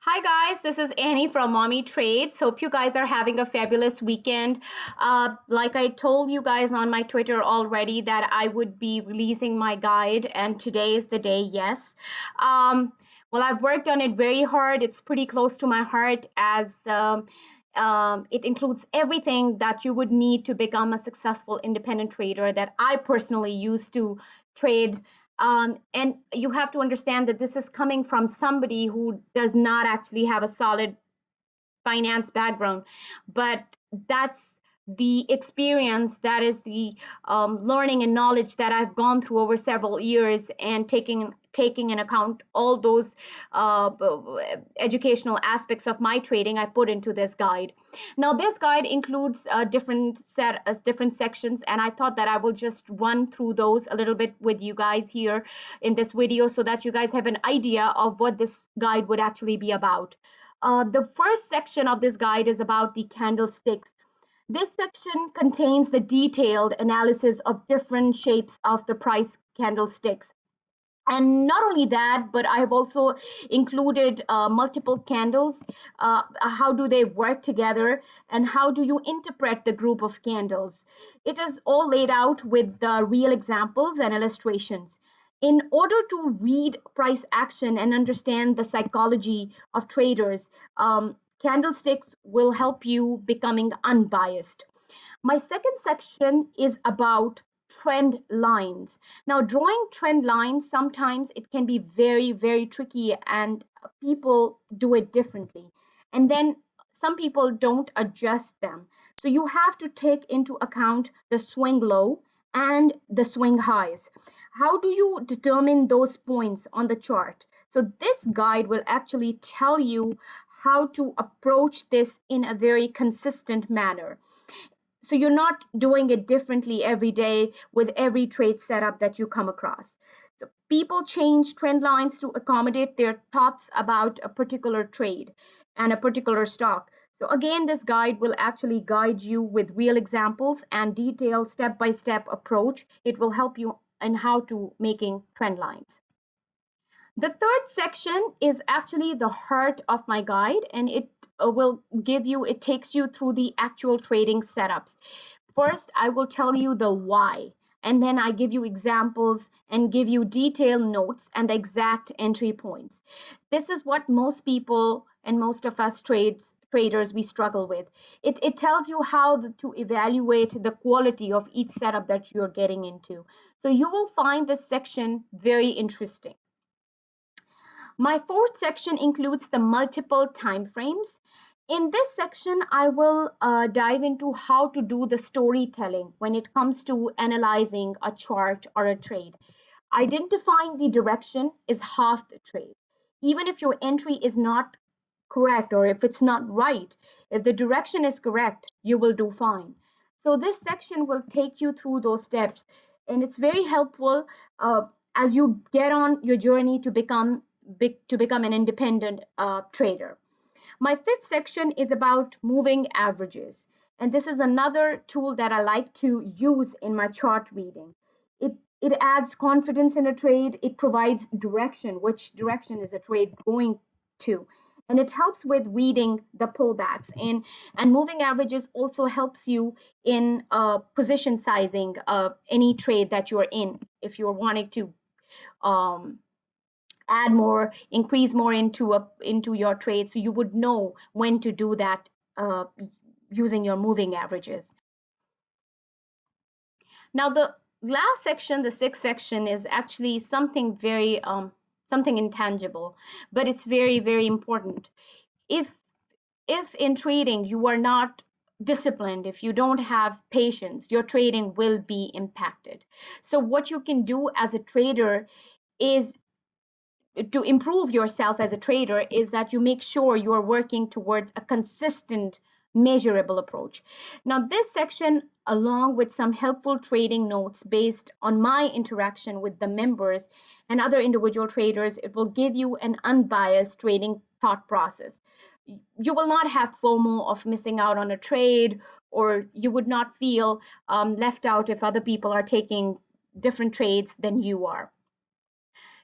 Hi guys, this is Annie from Mommy Trades. Hope you guys are having a fabulous weekend. Like I told you guys on my Twitter already that I would be releasing my guide, and today is the day. Yes. Um, well, I've worked on it very hard. It's pretty close to my heart as it includes everything that you would need to become a successful independent trader that I personally used to trade, and you have to understand that this is coming from somebody who does not actually have a solid finance background, but that's the experience, that is the learning and knowledge that I've gone through over several years, and taking in account all those uh, educational aspects of my trading, I put into this guide. Now this guide includes different sections, and I thought that I will just run through those a little bit with you guys here in this video so that you guys have an idea of what this guide would actually be about. The first section of this guide is about the candlesticks. This section contains the detailed analysis of different shapes of the price candlesticks. And not only that, but I have also included multiple candles. How do they work together, and how do you interpret the group of candles? It is all laid out with real examples and illustrations. In order to read price action and understand the psychology of traders, candlesticks will help you becoming unbiased. My second section is about trend lines. Now, drawing trend lines, sometimes it can be very, very tricky, and people do it differently. And then some people don't adjust them. So you have to take into account the swing low and the swing highs. How do you determine those points on the chart? So this guide will actually tell you how to approach this in a very consistent manner, so you're not doing it differently every day with every trade setup that you come across. So people change trend lines to accommodate their thoughts about a particular trade and a particular stock. So again, this guide will actually guide you with real examples and detailed step-by-step approach. It will help you in how to making trend lines. The third section is actually the heart of my guide, and it takes you through the actual trading setups. First, I will tell you the why, and then I give you examples and give you detailed notes and the exact entry points. This is what most people and most of us traders we struggle with. It tells you how to evaluate the quality of each setup that you're getting into. So you will find this section very interesting. My fourth section includes the multiple time frames. In this section, I will dive into how to do the storytelling when it comes to analyzing a chart or a trade. Identifying the direction is half the trade. Even if your entry is not correct, or if it's not right, if the direction is correct, you will do fine. So this section will take you through those steps, and it's very helpful as you get on your journey to become an independent trader. My fifth section is about moving averages. And this is another tool that I like to use in my chart reading. It, it adds confidence in a trade. It provides direction, which direction is a trade going to. And it helps with reading the pullbacks. And moving averages also helps you in position sizing any trade that you're in. If you're wanting to um, add more, increase more into your trade, so you would know when to do that using your moving averages. Now the last section, the sixth section, is actually something intangible, but it's very, very important. If in trading you are not disciplined, if you don't have patience, your trading will be impacted. So what you can do as a trader is to improve yourself as a trader is that you make sure you are working towards a consistent, measurable approach. Now, this section, along with some helpful trading notes based on my interaction with the members and other individual traders, it will give you an unbiased trading thought process. You will not have FOMO of missing out on a trade, or you would not feel left out if other people are taking different trades than you are.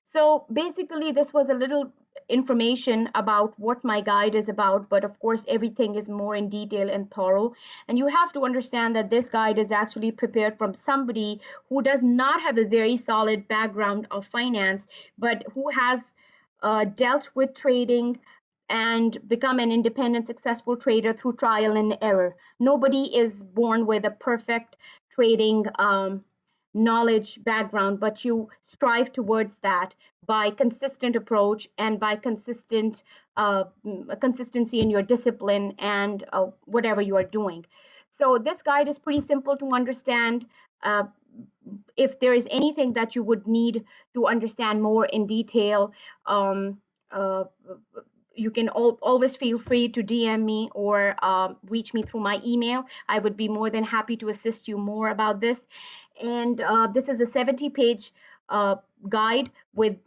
So basically, this was a little information about what my guide is about, but of course, everything is more in detail and thorough. And you have to understand that this guide is actually prepared from somebody who does not have a very solid background of finance, but who has dealt with trading and become an independent, successful trader through trial and error. Nobody is born with a perfect trading knowledge background, but you strive towards that by consistent approach and by consistency in your discipline and whatever you are doing. So this guide is pretty simple to understand. Uh, if there is anything that you would need to understand more in detail, um, uh, you can always feel free to DM me or reach me through my email. I would be more than happy to assist you more about this. And this is a 70-page guide with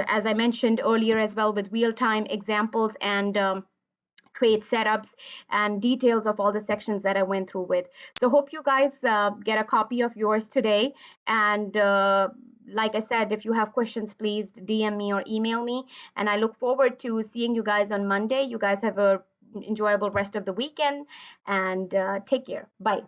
as I mentioned earlier as well, with real-time examples and trade setups and details of all the sections that I went through with. So hope you guys get a copy of yours today. And like I said, if you have questions, please DM me or email me. And I look forward to seeing you guys on Monday. You guys have a enjoyable rest of the weekend and take care. Bye.